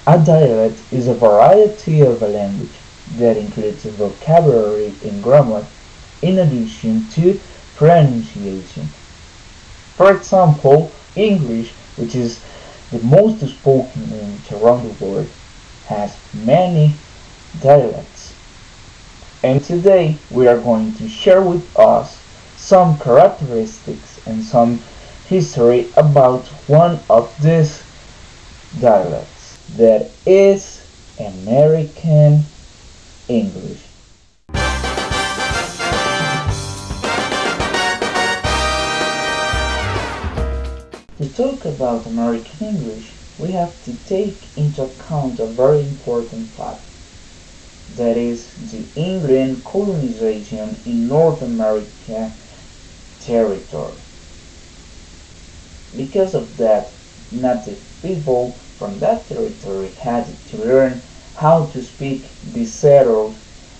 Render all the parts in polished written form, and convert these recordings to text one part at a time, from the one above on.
A dialect is a variety of a language that includes vocabulary and grammar in addition to pronunciation. For example, English, which is the most spoken language around the world, has many dialects. And today we are going to share with us some characteristics and some history about one of these dialects, that is American English. To talk about American English, we have to take into account a very important fact, that is the England colonization in North America territory. Because of that, native people from that territory had to learn how to speak the settled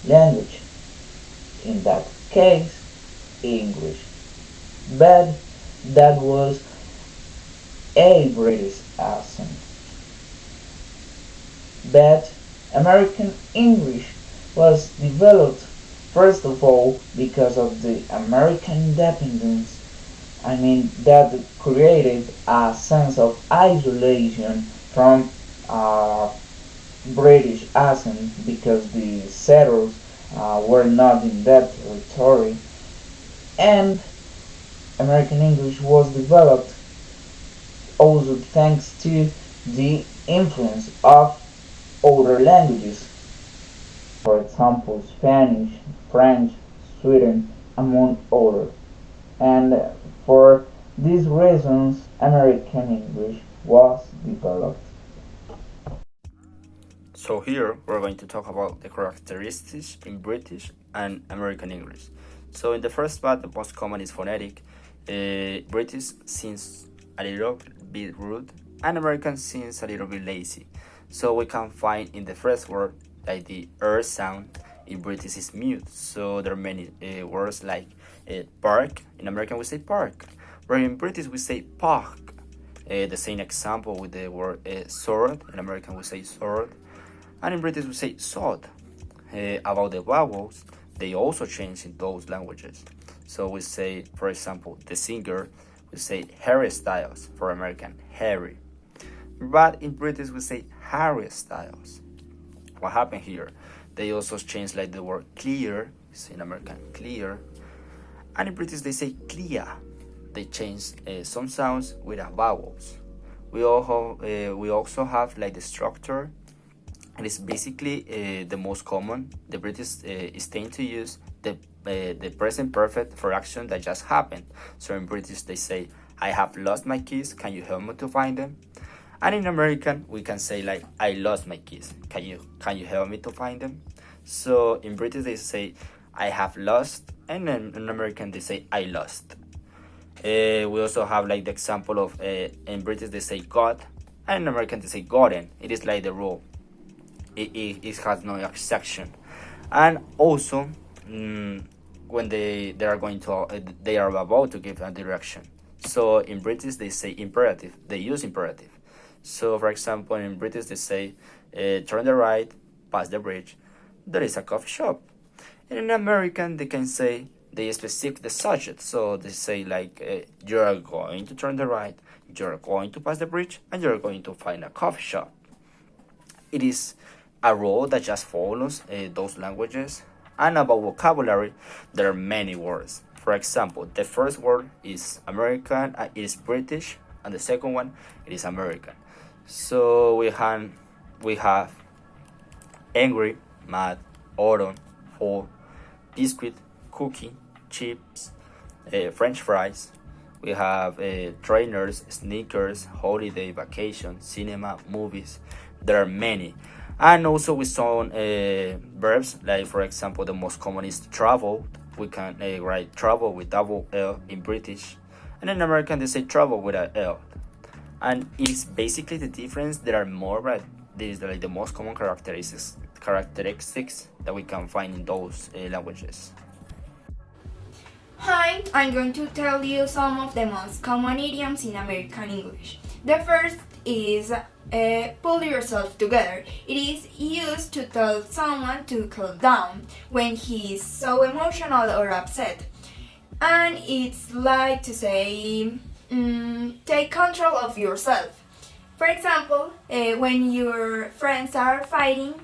language, in that case, English. But that was a British accent. But American English was developed first of all because of the American independence. I mean, that created a sense of isolation from British accent because the settlers were not in that territory. And American English was developed also thanks to the influence of other languages, for example, Spanish, French, Sweden, among others. And for these reasons, American English was developed. So here we're going to talk about the characteristics in British and American English. So in the first part, the most common is phonetic. British seems a little bit rude, and American seems a little bit lazy. So we can find in the first word like the R sound in British is mute. So there are many words like park. In American we say park, where in British we say park. The same example with the word sword. In American we say sword, and in British we say sword. About the vowels, they also change in those languages. So we say, for example, the singer, we say Harry Styles for American, Harry. But in British we say Harry Styles. What happened here? They also changed like the word clear, it's in American clear, and in British they say clear. They changed some sounds with vowels. We also have like the structure. It is basically the most common. The British is tend to use the present perfect for action that just happened. So in British they say, I have lost my keys, can you help me to find them? And in American we can say like, I lost my keys, can you help me to find them? So in British they say, I have lost, and in American they say, I lost. We also have like the example of in British they say got, and in American they say gotten. It is like the rule. It has no exception. And also when they are going to they are about to give a direction. So in British they say imperative, they use imperative. So for example in British they say turn the right, pass the bridge, there is a coffee shop. And in American they can say, they specify the subject. So they say like you're going to turn the right, you're going to pass the bridge, and you're going to find a coffee shop. It is a rule that just follows those languages. And about vocabulary, there are many words. For example, the first word is American, it is British, and the second one it is American. So we have angry, mad, autumn, fall, biscuit, cookie, chips, French fries. We have trainers, sneakers, holiday, vacation, cinema, movies. There are many. And also with some verbs, like for example, the most common is travel. We can write travel with double L in British. And in American, they say travel with a L. And it's basically the difference. There are more, but this is like the most common characteristics that we can find in those languages. Hi, I'm going to tell you some of the most common idioms in American English. The first is pull yourself together. It is used to tell someone to calm down when he is so emotional or upset. And it's like to say, take control of yourself. For example, when your friends are fighting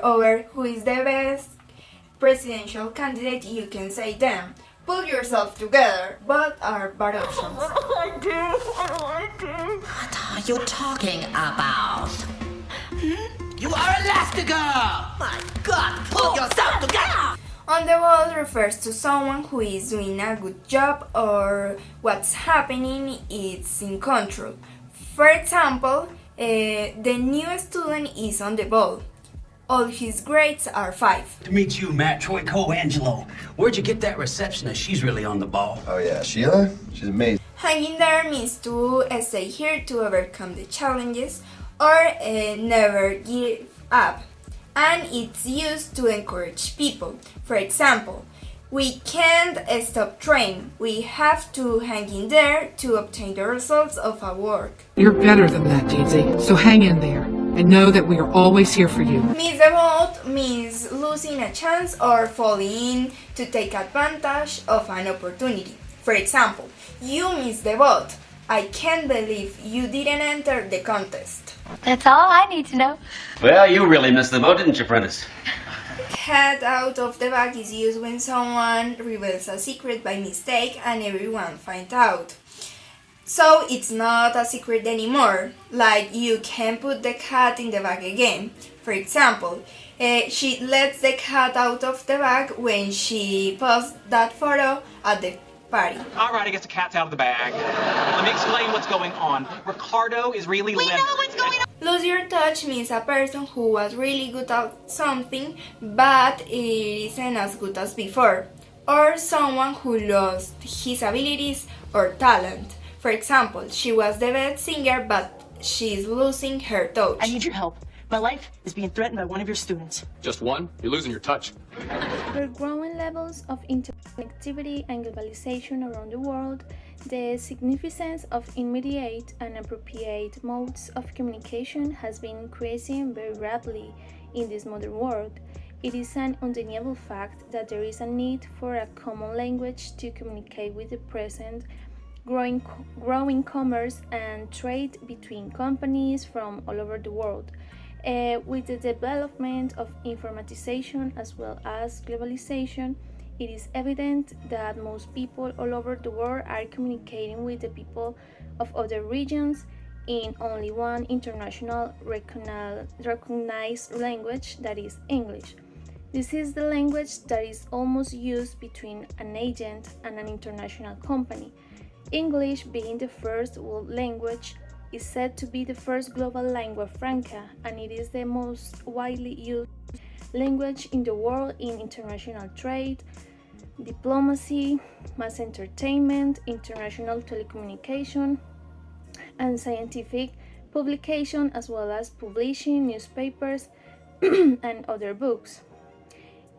over who is the best presidential candidate, you can say them. Pull yourself together. Both are bad options. What are you talking about? You are Elastigirl! My God, pull yourself together! On the wall refers to someone who is doing a good job or what's happening is in control. For example, the new student is on the ball. All his grades are 5. To meet you, Matt. Troy Angelo. Where'd you get that receptionist? She's really on the ball. Oh yeah, Sheila? She's amazing. Hanging there means to stay here to overcome the challenges or never give up. And it's used to encourage people. For example, we can't stop trying. We have to hang in there to obtain the results of our work. You're better than that, Jeezy. So hang in there and know that we are always here for you. Miss the boat means losing a chance or falling to take advantage of an opportunity. For example, you missed the boat. I can't believe you didn't enter the contest. That's all I need to know. Well, you really missed the boat, didn't you, Prentice? Cat out of the bag is used when someone reveals a secret by mistake and everyone finds out. So it's not a secret anymore, like you can put the cat in the bag again. For example, she lets the cat out of the bag when she posts that photo at the party. All right, I guess the cat's out of the bag. Let me explain what's going on. Ricardo is really We know what's going on. Lose your touch means a person who was really good at something, but it isn't as good as before. Or someone who lost his abilities or talent. For example, she was the best singer, but she's losing her touch. I need your help. My life is being threatened by one of your students. Just one? You're losing your touch. With growing levels of interconnectivity and globalization around the world, the significance of immediate and appropriate modes of communication has been increasing very rapidly in this modern world. It is an undeniable fact that there is a need for a common language to communicate with the present growing commerce and trade between companies from all over the world. With the development of informatization as well as globalization, it is evident that most people all over the world are communicating with the people of other regions in only one international recognized language, that is English. This is the language that is almost used between an agent and an international company. English, being the first world language, is said to be the first global lingua franca, and it is the most widely used language in the world in international trade, diplomacy, mass entertainment, international telecommunication, and scientific publication, as well as publishing newspapers and other books.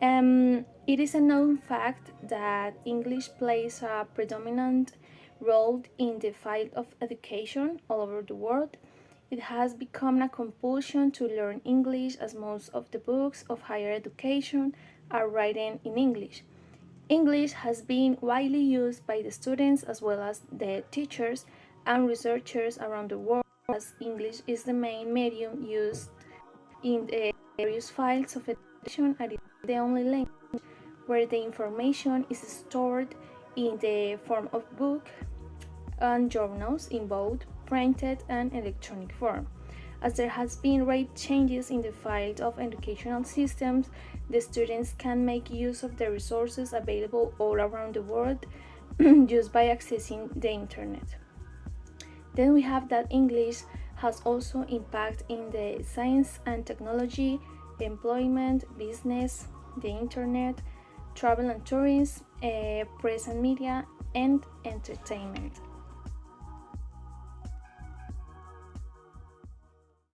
It is a known fact that English plays a predominant role in the field of education all over the world. It has become a compulsion to learn English, as most of the books of higher education are written in English. English has been widely used by the students as well as the teachers and researchers around the world, as English is the main medium used in the various fields of education, and it is the only language where the information is stored in the form of book and journals in both printed and electronic form. As there has been great changes in the field of educational systems, the students can make use of the resources available all around the world just by accessing the internet. Then we have that English has also impact in the science and technology, employment, business, the internet, travel and tourism, press and media, and entertainment.